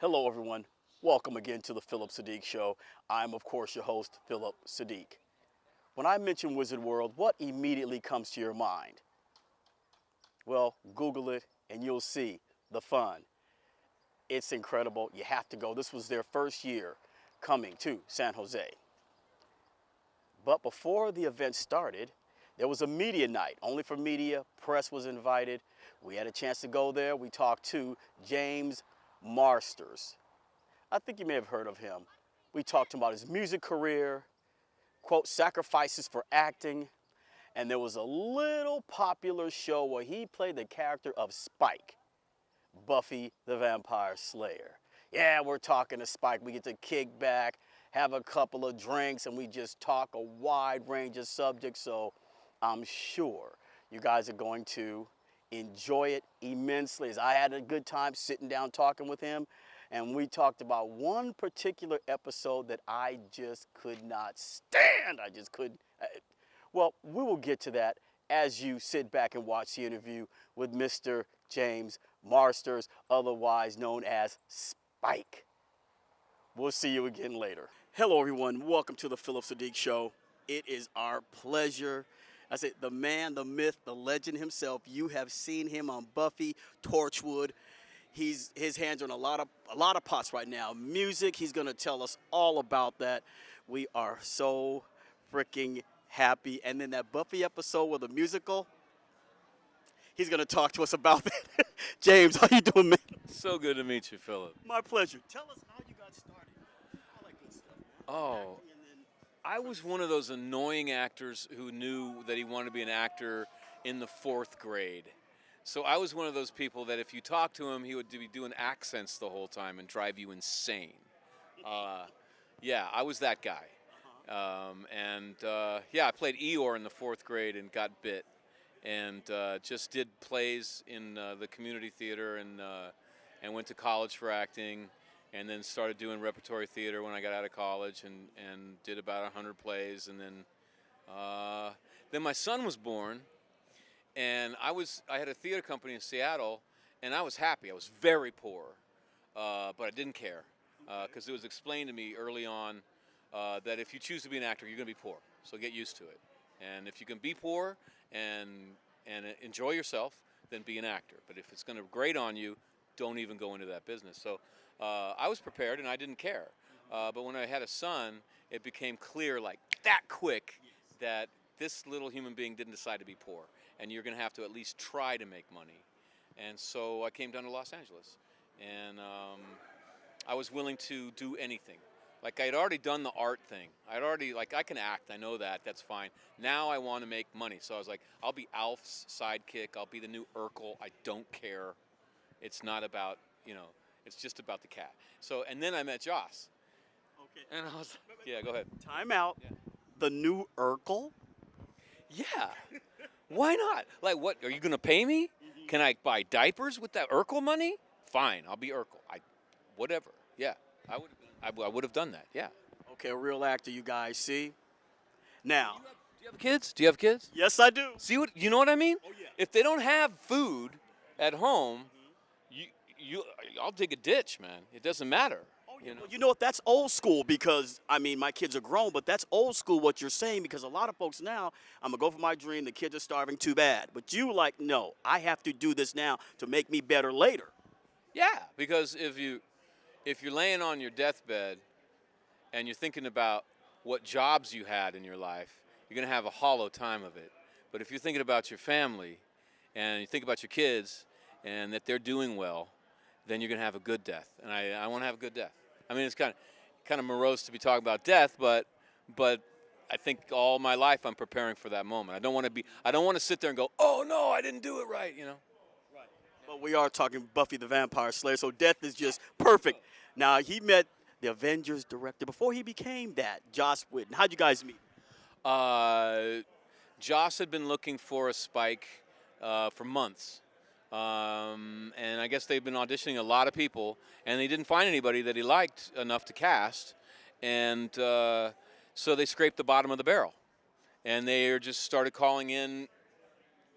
Hello, everyone. Welcome again to the Phillip Siddiq Show. I'm, of course, your host, Phillip Siddiq. When I mention Wizard World, what immediately comes to your mind? Well, Google it and you'll see the fun. It's incredible. You have to go. This was their first year coming to San Jose. But before the event started, there was a media night, only for media. Press was invited. We had a chance to go there. We talked to James Marsters. I think you may have heard of him. We talked about his music career, quote, sacrifices for acting, and there was a little popular show where he played the character of Spike, Buffy the Vampire Slayer. Yeah, we're talking to Spike. We get to kick back, have a couple of drinks, and we just talk a wide range of subjects, so I'm sure you guys are going to enjoy it immensely, as I had a good time sitting down talking with him. And we talked about one particular episode that I just could not stand. I just couldn't. Well, we will get to that as you sit back and watch the interview with Mr. James Marsters, otherwise known as Spike. We'll see you again later. Hello, everyone. Welcome to the Phillip Siddiq Show. It is our pleasure. I said, the man, the myth, the legend himself. You have seen him on Buffy, Torchwood. His hands are in a lot of pots right now. Music, he's going to tell us all about that. We are so freaking happy. And then that Buffy episode with the musical, he's going to talk to us about that. James, how you doing, man? So good to meet you, Phillip. My pleasure. Tell us how you got started. I like good stuff, man. Oh, Acting and then I was one of those annoying actors who knew that he wanted to be an actor in the 4th grade. So I was one of those people that if you talk to him, he would be doing accents the whole time and drive you insane. Yeah, I was that guy. I played Eeyore in the 4th grade and got bit. And just did plays in the community theater and went to college for acting. And then started doing repertory theater when I got out of college and did about 100 plays. And then my son was born. And I had a theater company in Seattle, and I was happy. I was very poor, but I didn't care because it was explained to me early on that if you choose to be an actor, you're going to be poor. So get used to it. And if you can be poor and enjoy yourself, then be an actor. But if it's going to grate on you, don't even go into that business. So I was prepared, and I didn't care. But when I had a son, it became clear like that quick that this little human being didn't decide to be poor. And you're going to have to at least try to make money. And so I came down to Los Angeles. And I was willing to do anything. Like, I had already done the art thing. I can act, I know that, that's fine. Now I want to make money. So I was like, I'll be Alf's sidekick, I'll be the new Urkel, I don't care. It's not about, it's just about the cat. So, and then I met Joss. Okay. And I was like, yeah, go ahead. Time out. Yeah. The new Urkel? Yeah. Why not? Like, what, are you going to pay me? Can I buy diapers with that Urkel money? Fine, I'll be Urkel. Whatever. Yeah, I would have done that. Yeah. Okay, a real actor, you guys see. Now. Do you have kids? Do you have kids? Yes, I do. See what you know what I mean? Oh, yeah. If they don't have food at home, I'll dig a ditch, man. It doesn't matter. Well, you know what? That's old school because, I mean, my kids are grown, but that's old school what you're saying because a lot of folks now, I'm going to go for my dream, the kids are starving, too bad. But you like, no, I have to do this now to make me better later. Yeah, because if you're laying on your deathbed and you're thinking about what jobs you had in your life, you're going to have a hollow time of it. But if you're thinking about your family and you think about your kids and that they're doing well, then you're going to have a good death. And I want to have a good death. I mean, it's kind of morose to be talking about death, but I think all my life I'm preparing for that moment. I don't want to sit there and go, oh no, I didn't do it right, Right. But we are talking Buffy the Vampire Slayer, so death is just perfect. Now, he met the Avengers director before he became that, Joss Whedon. How'd you guys meet? Joss had been looking for a Spike for months. And I guess they've been auditioning a lot of people, and they didn't find anybody that he liked enough to cast. And so they scraped the bottom of the barrel. And they just started calling in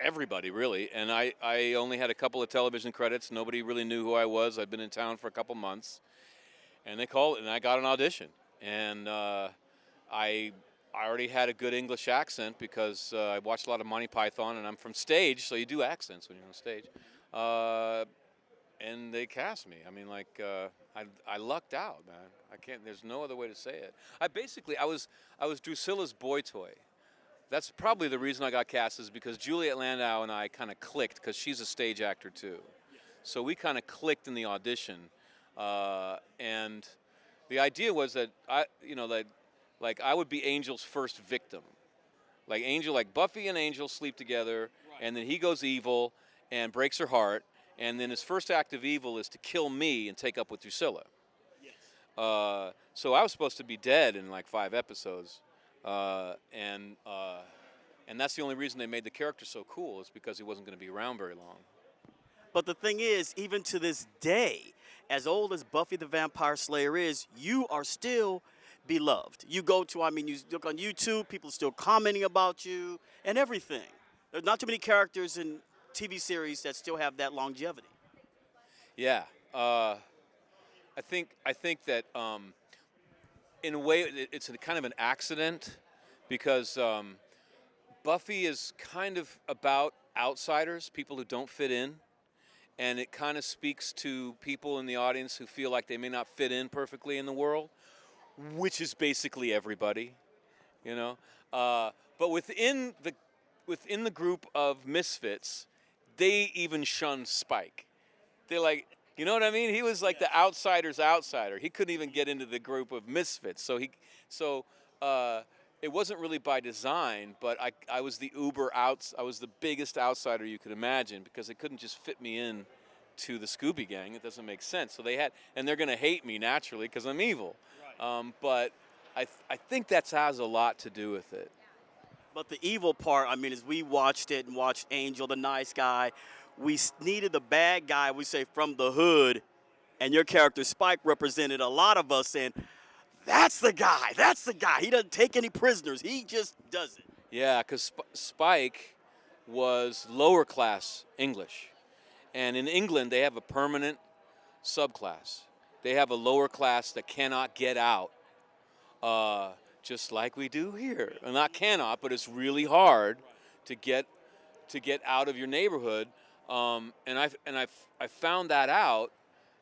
everybody, really. And I only had a couple of television credits. Nobody really knew who I was. I'd been in town for a couple months. And they called, and I got an audition. And I already had a good English accent because I watched a lot of Monty Python, and I'm from stage, so you do accents when you're on stage. And they cast me. I mean, like, I lucked out, man. I can't. There's no other way to say it. I was Drusilla's boy toy. That's probably the reason I got cast, is because Juliet Landau and I kind of clicked, because she's a stage actor too. So we kind of clicked in the audition, and the idea was that I would be Angel's first victim. Like Buffy and Angel sleep together, and then he goes evil and breaks her heart, and then his first act of evil is to kill me and take up with Drusilla. Yes. So I was supposed to be dead in like 5 episodes, and that's the only reason they made the character so cool, is because he wasn't going to be around very long. But the thing is, even to this day, as old as Buffy the Vampire Slayer is, you are still beloved. You you look on YouTube, people are still commenting about you and everything. There's not too many characters in TV series that still have that longevity. Yeah, I think that in a way it's kind of an accident, because Buffy is kind of about outsiders, people who don't fit in, and it kind of speaks to people in the audience who feel like they may not fit in perfectly in the world, which is basically everybody, you know. But within the group of misfits, they even shunned Spike. They're like, you know what I mean? He was like the outsider's outsider. He couldn't even get into the group of misfits. So it wasn't really by design, but I was the I was the biggest outsider you could imagine, because they couldn't just fit me in to the Scooby Gang. It doesn't make sense. So and they're going to hate me naturally because I'm evil. Right. But I think that has a lot to do with it. But the evil part, I mean, as we watched it and watched Angel, the nice guy, we needed the bad guy, we say, from the hood, and your character Spike represented a lot of us saying, that's the guy, that's the guy. He doesn't take any prisoners. He just does it. Yeah, because Spike was lower class English. And in England, they have a permanent subclass. They have a lower class that cannot get out, just like we do here. And not cannot, but it's really hard to get out of your neighborhood. And I found that out,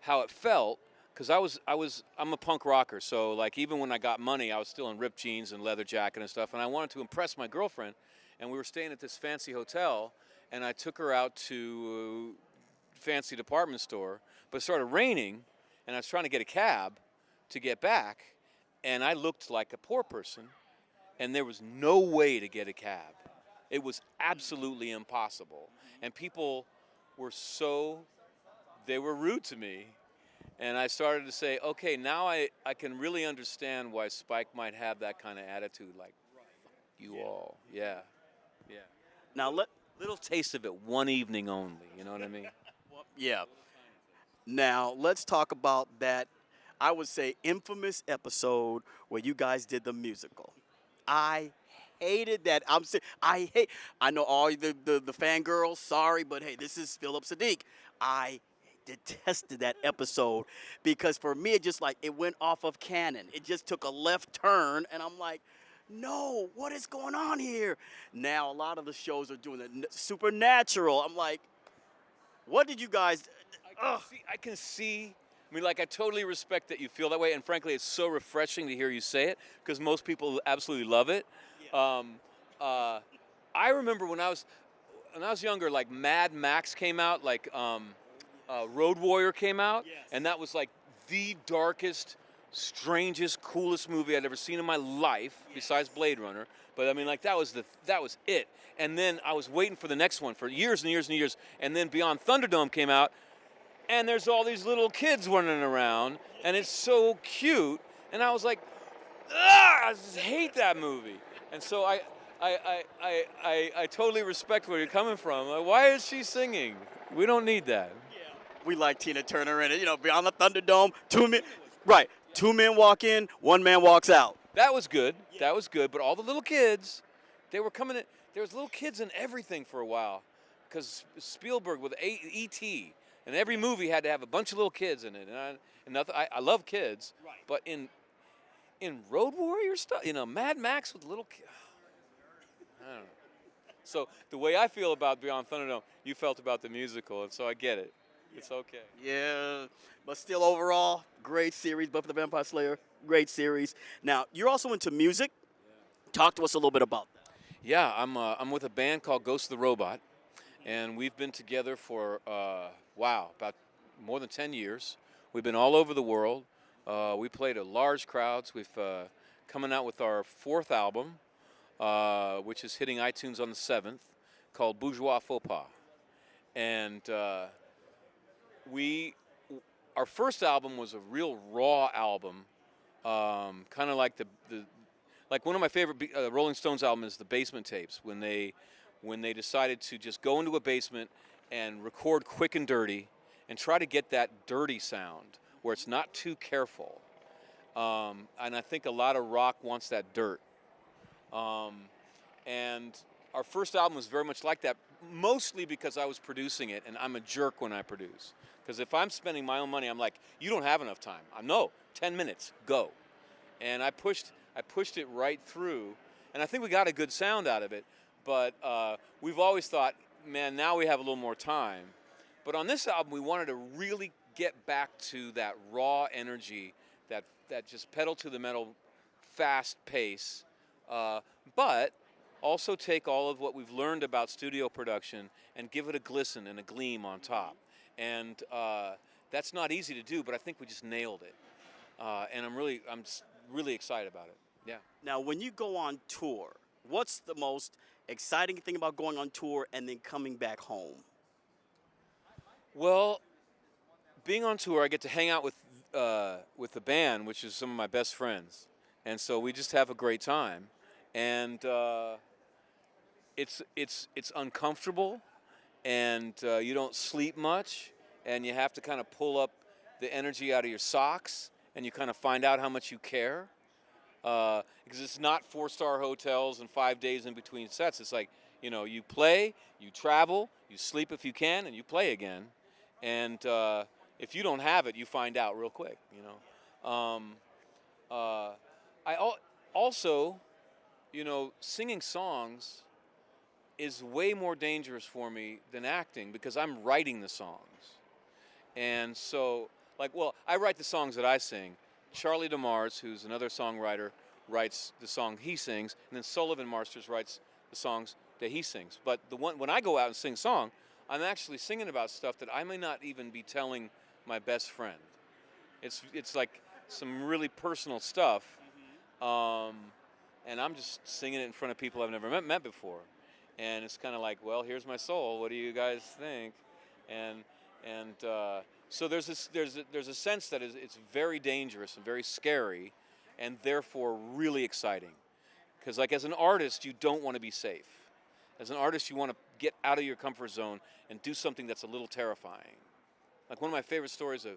how it felt, because I'm a punk rocker, so like even when I got money, I was still in ripped jeans and leather jacket and stuff, and I wanted to impress my girlfriend, and we were staying at this fancy hotel, and I took her out to a fancy department store, but it started raining, and I was trying to get a cab to get back, and I looked like a poor person, and there was no way to get a cab. It was absolutely impossible, and people were they were rude to me. And I started to say, okay, now I can really understand why Spike might have that kind of attitude, like, fuck you all. Yeah. Yeah. Now, little taste of it one evening only, you know what I mean? yeah. Now, let's talk about that, I would say, infamous episode where you guys did the musical. I hated that. I know all the fangirls, sorry, but hey, this is Phillip Siddiq. I detested that episode because for me it went off of canon. It just took a left turn, and I'm like, no, what is going on here? Now a lot of the shows are doing it supernatural. I'm like, what did you guys? I can see. I mean, like, I totally respect that you feel that way, and frankly, it's so refreshing to hear you say it, because most people absolutely love it. Yeah. I remember when I was younger, like Mad Max came out, like Road Warrior came out, yes. And that was like the darkest, strangest, coolest movie I'd ever seen in my life, yes. Besides Blade Runner. But I mean, like, that was it. And then I was waiting for the next one for years and years and years. And then Beyond Thunderdome came out, and there's all these little kids running around, and it's so cute. And I was like, I just hate that movie. And so I totally respect where you're coming from. Like, why is she singing? We don't need that. We like Tina Turner in it, Beyond the Thunderdome, 2 men, right, 2 men walk in, 1 man walks out. That was good, That was good, but all the little kids They were coming in. There was little kids in everything for a while, because Spielberg with E.T. and every movie had to have a bunch of little kids in it. And I love kids, Right. but in Road Warrior stuff, Mad Max with little kids. I don't know. So the way I feel about Beyond Thunderdome, you felt about the musical, and so I get it. It's okay. Yeah, but still overall, great series. Buffy the Vampire Slayer, great series. Now, you're also into music. Talk to us a little bit about that. Yeah, I'm with a band called Ghost of the Robot, and we've been together for about more than 10 years. We've been all over the world. We played at large crowds. We've coming out with our 4th album, which is hitting iTunes on the 7th, called Bourgeois Faux Pas. And our first album was a real raw album, kind of like like one of my favorite Rolling Stones albums is the Basement Tapes, when they decided to just go into a basement and record quick and dirty and try to get that dirty sound where it's not too careful. And I think a lot of rock wants that dirt. And our first album was very much like that, mostly because I was producing it, and I'm a jerk when I produce. Because if I'm spending my own money, I'm like, you don't have enough time. No, 10 minutes, go. And I pushed it right through, and I think we got a good sound out of it. But we've always thought, man, now we have a little more time. But on this album, we wanted to really get back to that raw energy, that just pedal to the metal, fast pace, but also take all of what we've learned about studio production and give it a glisten and a gleam on top. And that's not easy to do, but I think we just nailed it. And I'm really excited about it. Yeah. Now, when you go on tour, what's the most exciting thing about going on tour and then coming back home? Well, being on tour, I get to hang out with the band, which is some of my best friends, and so we just have a great time. And it's uncomfortable, and you don't sleep much, and you have to kind of pull up the energy out of your socks, and you kind of find out how much you care. Because it's not 4-star hotels and 5 days in between sets. It's like, you play, you travel, you sleep if you can, and you play again. And if you don't have it, you find out real quick, Also, singing songs is way more dangerous for me than acting, because I'm writing the songs. And so, I write the songs that I sing. Charlie DeMars, who's another songwriter, writes the song he sings, and then Sullivan Marsters writes the songs that he sings. But when I go out and sing a song, I'm actually singing about stuff that I may not even be telling my best friend. It's like some really personal stuff, and I'm just singing it in front of people I've never met before. And it's kind of like, well, here's my soul. What do you guys think? And so there's a sense that it's very dangerous and very scary, and therefore really exciting. Because as an artist, you don't want to be safe. As an artist, you want to get out of your comfort zone and do something that's a little terrifying. Like one of my favorite stories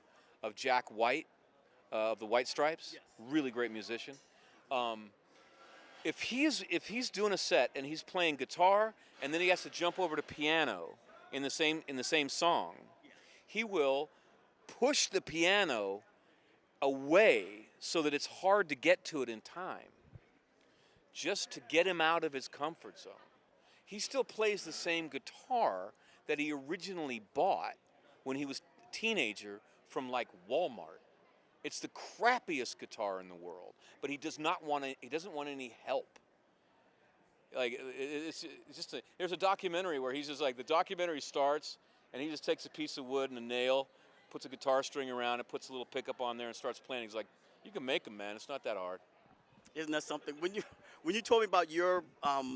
of Jack White, of the White Stripes, yes. Really great musician. If he's doing a set and he's playing guitar and then he has to jump over to piano in the same song, he will push the piano away so that it's hard to get to it in time, just to get him out of his comfort zone. He still plays the same guitar that he originally bought when he was a teenager from Walmart. It's the crappiest guitar in the world, but he doesn't want any help. There's a documentary where he's just the documentary starts and he just takes a piece of wood and a nail, puts a guitar string around it, puts a little pickup on there and starts playing. He's like, you can make them, man. It's not that hard. Isn't that something? When you told me about your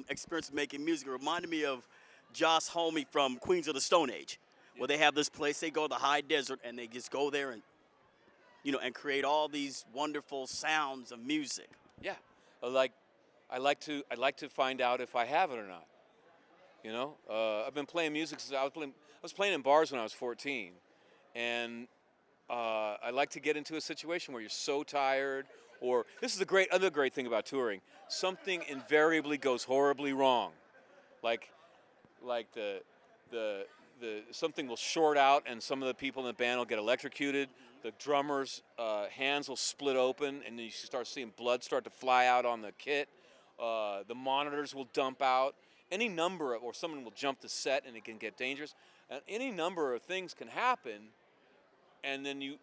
experience making music, it reminded me of Josh Homme from Queens of the Stone Age, where they have this place, they go to the high desert and they just go there and and create all these wonderful sounds of music. Yeah, I like to find out if I have it or not. I've been playing music since I was playing in bars when I was 14, and I like to get into a situation where you're so tired Or this is the other great thing about touring. Something invariably goes horribly wrong. Like the something will short out and some of the people in the band will get electrocuted. The drummer's hands will split open and then you start seeing blood start to fly out on the kit. The monitors will dump out. Any number of, or someone will jump the set and it can get dangerous. And any number of things can happen, and then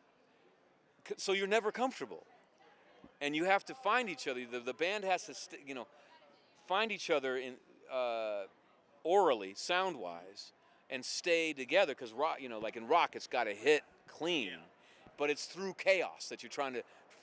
so you're never comfortable. And you have to find each other. The band has to, find each other in orally, sound-wise, and stay together. Because rock, like in rock, it's got to hit clean, but it's through chaos that you're trying to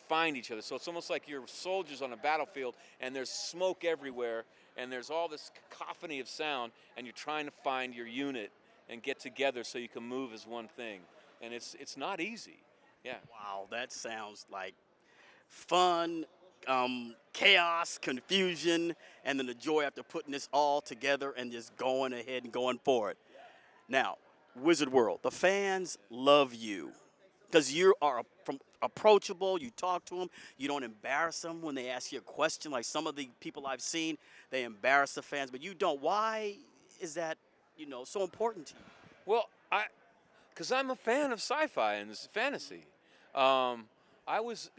find each other. So it's almost like you're soldiers on a battlefield, and there's smoke everywhere, and there's all this cacophony of sound, and you're trying to find your unit and get together so you can move as one thing. And it's not easy. Yeah. Wow, that sounds like fun, chaos, confusion, and then the joy after putting this all together and just going ahead and going for it. Now, Wizard World, the fans love you because you are approachable. You talk to them. You don't embarrass them when they ask you a question. Like some of the people I've seen, they embarrass the fans, but you don't. Why is that, so important to you? Well, because I'm a fan of sci-fi and fantasy. I was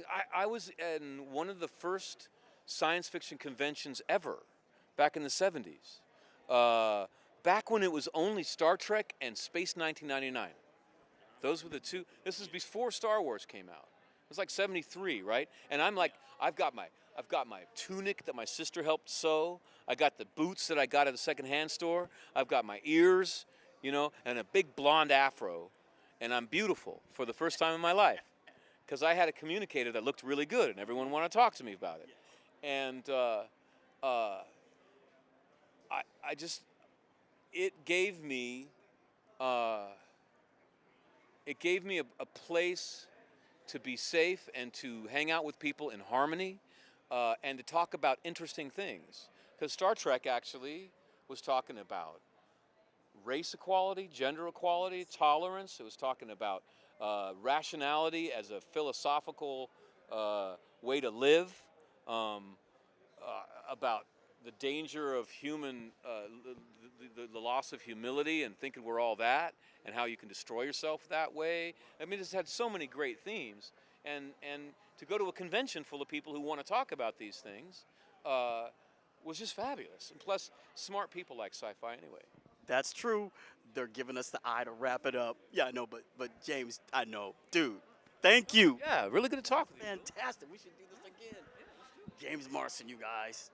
in one of the first science fiction conventions ever, back in the 70s. Back when it was only Star Trek and Space 1999. Those were the two. This is before Star Wars came out. It was like 73, right? And I'm like, I've got my tunic that my sister helped sew. I got the boots that I got at the secondhand store. I've got my ears, and a big blonde afro. And I'm beautiful for the first time in my life. Because I had a communicator that looked really good, and everyone wanted to talk to me about it. And it gave me a place to be safe and to hang out with people in harmony and to talk about interesting things. Because Star Trek actually was talking about race equality, gender equality, tolerance. It was talking about rationality as a philosophical way to live, about the danger of human, the loss of humility and thinking we're all that, and how you can destroy yourself that way. I mean, it's had so many great themes, and to go to a convention full of people who want to talk about these things was just fabulous. And plus, smart people like sci-fi anyway. That's true. They're giving us the eye to wrap it up. Yeah, I know, but James, I know. Dude, thank you. Yeah, really good to talk with you. Fantastic. We should do this again. James Marston, you guys.